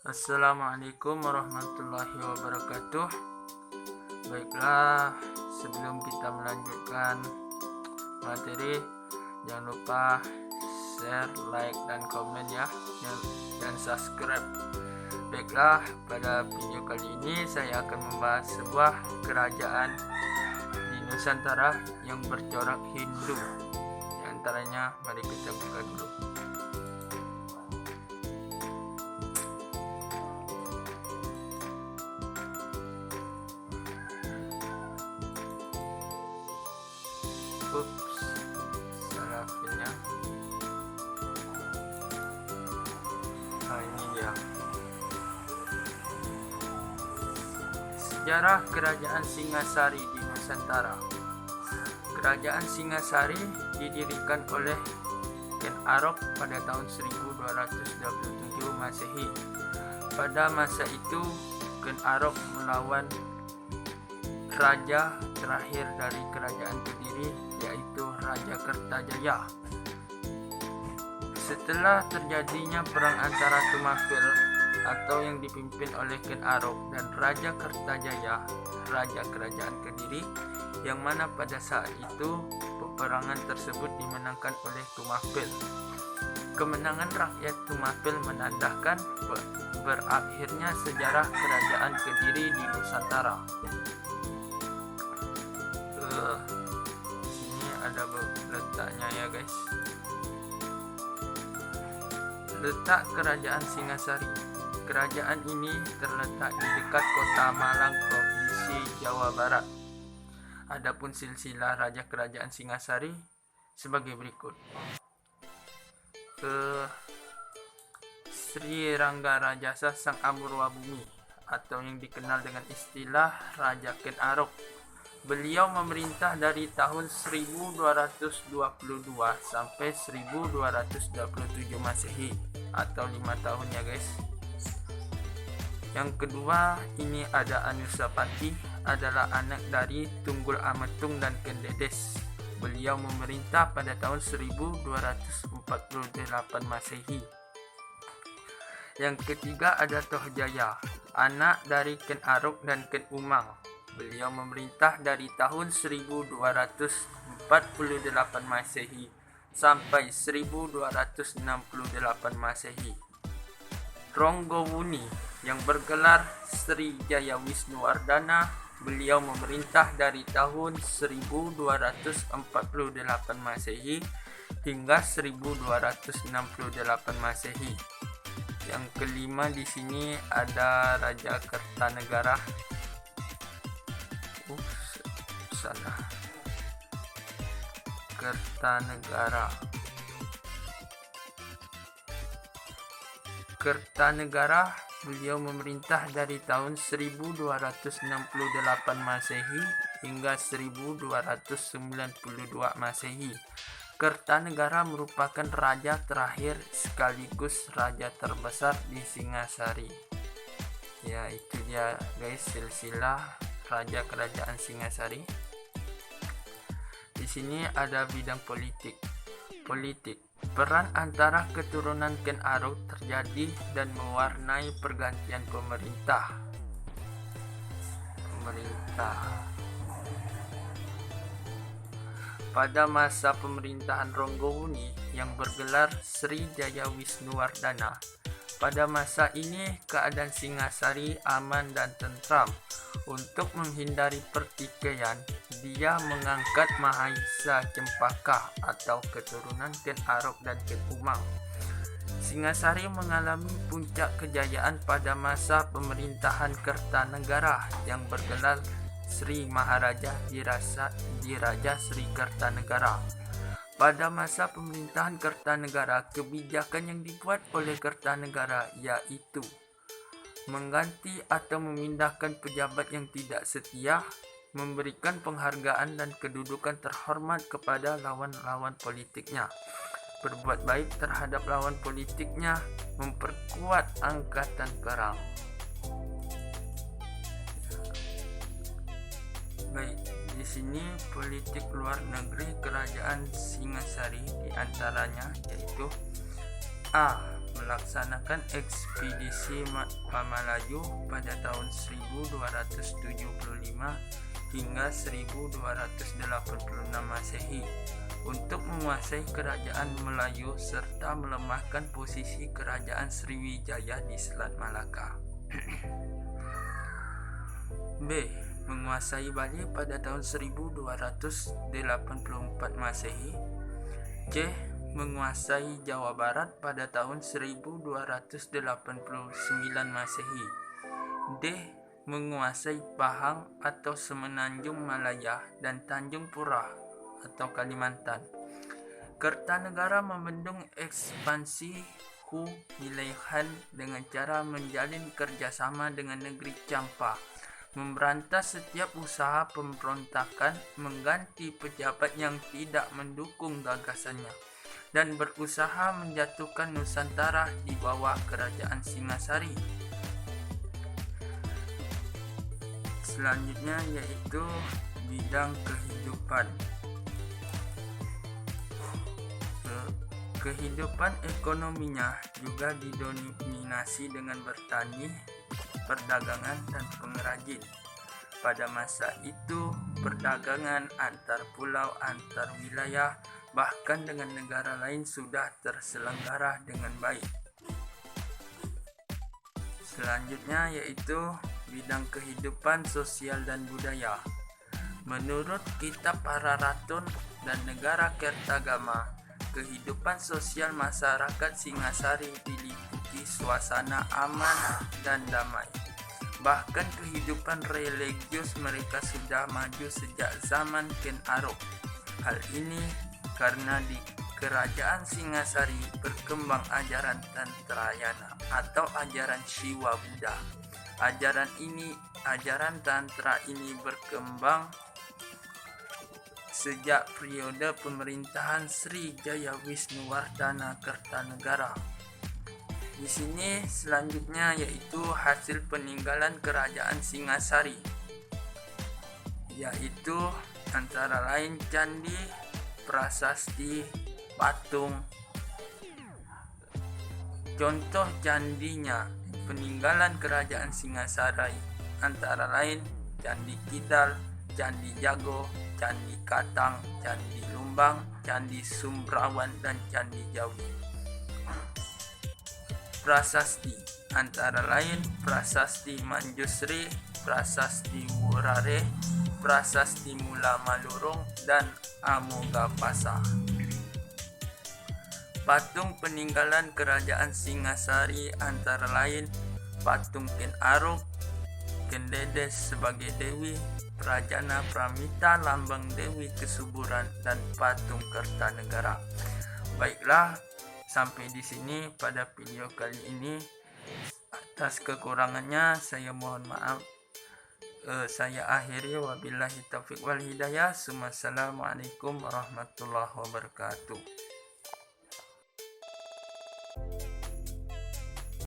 Assalamualaikum warahmatullahi wabarakatuh. Baiklah, sebelum kita melanjutkan materi, jangan lupa share, like, dan komen ya, dan subscribe. Baiklah, pada video kali ini saya akan membahas sebuah kerajaan di Nusantara yang bercorak Hindu. Di antaranya, mari kita buka dulu. Salah filenya. Ini dia. Sejarah Kerajaan Singasari di Nusantara. Kerajaan Singasari didirikan oleh Ken Arok pada tahun 1227 Masehi. Pada masa itu, Ken Arok melawan raja terakhir dari Kerajaan Kediri, yaitu Raja Kertajaya. Setelah terjadinya perang antara Tumapel atau yang dipimpin oleh Ken Arok dan Raja Kertajaya, Raja Kerajaan Kediri, yang mana pada saat itu peperangan tersebut dimenangkan oleh Tumapel. Kemenangan rakyat Tumapel menandakan berakhirnya sejarah Kerajaan Kediri di Nusantara. Sini ada letaknya ya guys. Letak Kerajaan Singasari. Kerajaan ini terletak di dekat kota Malang, Provinsi Jawa Barat. Adapun silsilah Raja Kerajaan Singasari sebagai berikut. Sri Ranggarajasa Sang Amurwabumi, atau yang dikenal dengan istilah Raja Ken Arok. Beliau memerintah dari tahun 1222 sampai 1227 Masehi, atau 5 tahun ya guys. Yang kedua, ini ada Anusapati, adalah anak dari Tunggul Ametung dan Ken Dedes. Beliau memerintah pada tahun 1248 Masehi. Yang ketiga ada Tohjaya, anak dari Ken Arok dan Ken Umang. Beliau memerintah dari tahun 1248 Masehi sampai 1268 Masehi. Ronggowuni yang bergelar Sri Jaya Wisnuwardana, beliau memerintah dari tahun 1248 Masehi hingga 1268 Masehi. Yang kelima di sini ada Raja Kertanegara. Kertanegara, beliau memerintah dari tahun 1268 Masehi hingga 1292 Masehi. Kertanegara merupakan raja terakhir sekaligus raja terbesar di Singasari. Ya, itu dia guys, silsilah Raja Kerajaan Singasari. Di sini ada bidang politik. Peran antara keturunan Ken Arok terjadi dan mewarnai pergantian pemerintah. Pada masa pemerintahan Ronggowuni yang bergelar Sri Jaya Wisnuwardana, pada masa ini keadaan Singasari aman dan tentram. Untuk menghindari pertikaian, dia mengangkat Mahisa Cempaka atau keturunan Ken Arok dan Ken Umang. Singasari mengalami puncak kejayaan pada masa pemerintahan Kertanegara yang bergelar Sri Maharaja Diraja Sri Kertanegara. Pada masa pemerintahan Kertanegara, kebijakan yang dibuat oleh Kertanegara yaitu mengganti atau memindahkan pejabat yang tidak setia, memberikan penghargaan dan kedudukan terhormat kepada lawan-lawan politiknya, berbuat baik terhadap lawan politiknya, memperkuat angkatan perang. Baik, di sini politik luar negeri Kerajaan Singasari diantaranya yaitu A. Melaksanakan ekspedisi Mamelaju pada tahun 1275 hingga 1286 Masehi untuk menguasai kerajaan Melayu serta melemahkan posisi kerajaan Sriwijaya di Selat Malaka. B. Menguasai Bali pada tahun 1284 Masehi. C. Menguasai Jawa Barat pada tahun 1289 Masehi. D. Menguasai Pahang atau Semenanjung Malaya dan Tanjung Pura atau Kalimantan. Kertanegara membendung ekspansi Hu Wilayahan dengan cara menjalin kerjasama dengan negeri Champa, memberantas setiap usaha pemberontakan, mengganti pejabat yang tidak mendukung gagasannya, dan berusaha menjatuhkan Nusantara di bawah kerajaan Singasari. Selanjutnya yaitu bidang kehidupan. Kehidupan ekonominya juga didominasi dengan bertani, perdagangan, dan pengrajin. Pada masa itu, perdagangan antar pulau, antar wilayah, bahkan dengan negara lain sudah terselenggara dengan baik. Selanjutnya yaitu bidang kehidupan sosial dan budaya. Menurut kitab Pararatun dan Negara Kertagama, kehidupan sosial masyarakat Singasari diliputi suasana aman dan damai. Bahkan kehidupan religius mereka sudah maju sejak zaman Ken Arok. Hal ini karena di kerajaan Singasari berkembang ajaran Tantrayana atau ajaran Shiva Buddha. Ajaran Tantra ini berkembang sejak periode pemerintahan Sri Jaya Wisnuwardana Kertanegara. Di sini selanjutnya yaitu hasil peninggalan kerajaan Singasari, yaitu antara lain candi, prasasti, patung. Contoh candinya peninggalan kerajaan Singasari antara lain Candi Kidal, Candi Jago, Candi Katang, Candi Lumbang, Candi Sumbrawan, dan Candi Jawi. Prasasti antara lain Prasasti Manjusri, Prasasti Wurare, Prasasti Mula Malurung, dan Amogapasa. Patung peninggalan kerajaan Singasari antara lain patung Ken Arok, Ken Dedes sebagai Dewi, Prajana Pramita lambang Dewi Kesuburan, dan patung Kertanegara. Baiklah, sampai di sini pada video kali ini. Atas kekurangannya saya mohon maaf. Saya akhiri, wabillahi taufiq wal hidayah. Assalamualaikum warahmatullahi wabarakatuh.